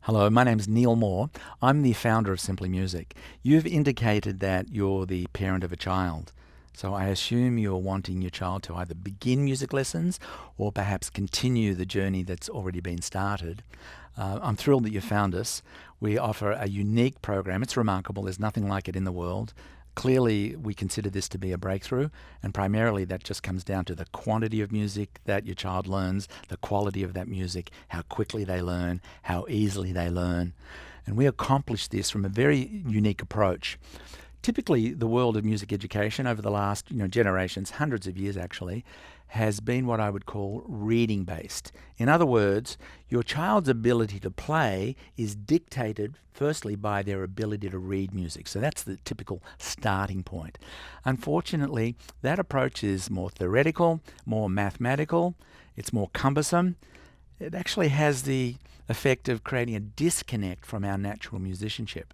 Hello, my name's Neil Moore. I'm the founder of Simply Music. You've indicated that you're the parent of a child. So I assume you're wanting your child to either begin music lessons or perhaps continue the journey that's already been started. I'm thrilled that you found us. We offer a unique program. It's remarkable. There's nothing like it in the world. Clearly, we consider this to be a breakthrough, and primarily that just comes down to the quantity of music that your child learns, the quality of that music, how quickly they learn, how easily they learn. And we accomplish this from a very unique approach. Typically, the world of music education over the last generations, hundreds of years actually, has been what I would call reading based. In other words, your child's ability to play is dictated firstly by their ability to read music. So that's the typical starting point. Unfortunately, that approach is more theoretical, more mathematical, it's more cumbersome. It actually has the effect of creating a disconnect from our natural musicianship.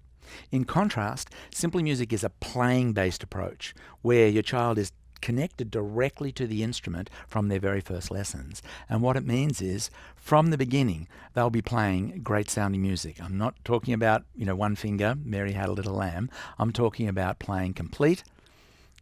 In contrast, Simply Music is a playing-based approach where your child is connected directly to the instrument from their very first lessons. And what it means is, from the beginning, they'll be playing great sounding music. I'm not talking about, one finger, Mary Had a Little Lamb. I'm talking about playing complete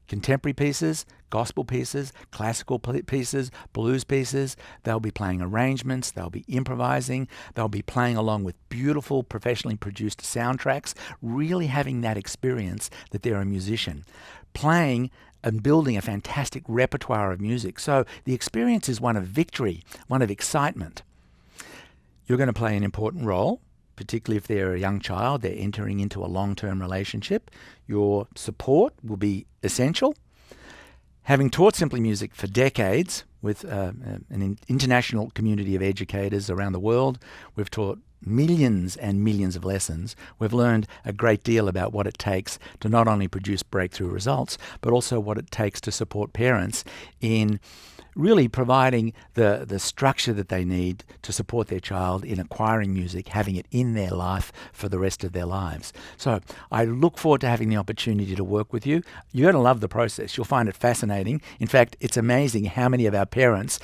contemporary pieces, gospel pieces, classical pieces, blues pieces. They'll be playing arrangements, they'll be improvising, they'll be playing along with beautiful professionally produced soundtracks, really having that experience that they're a musician. Playing and building a fantastic repertoire of music. So the experience is one of victory, one of excitement. You're going to play an important role, particularly if they're a young child, they're entering into a long-term relationship. Your support will be essential. Having taught Simply Music for decades with an international community of educators around the world, we've taught millions and millions of lessons. We've learned a great deal about what it takes to not only produce breakthrough results, but also what it takes to support parents in really providing the structure that they need to support their child in acquiring music, having it in their life for the rest of their lives. So I look forward to having the opportunity to work with you. You're going to love the process. You'll find it fascinating. In fact, it's amazing how many of our parents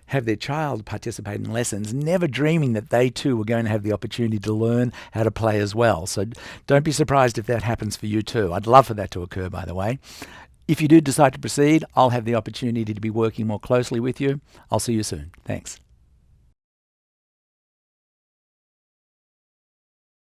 have their child participate in lessons, never dreaming that they too were going to have the opportunity to learn how to play as well. So don't be surprised if that happens for you too. I'd love for that to occur, by the way. If you do decide to proceed, I'll have the opportunity to be working more closely with you. I'll see you soon. Thanks.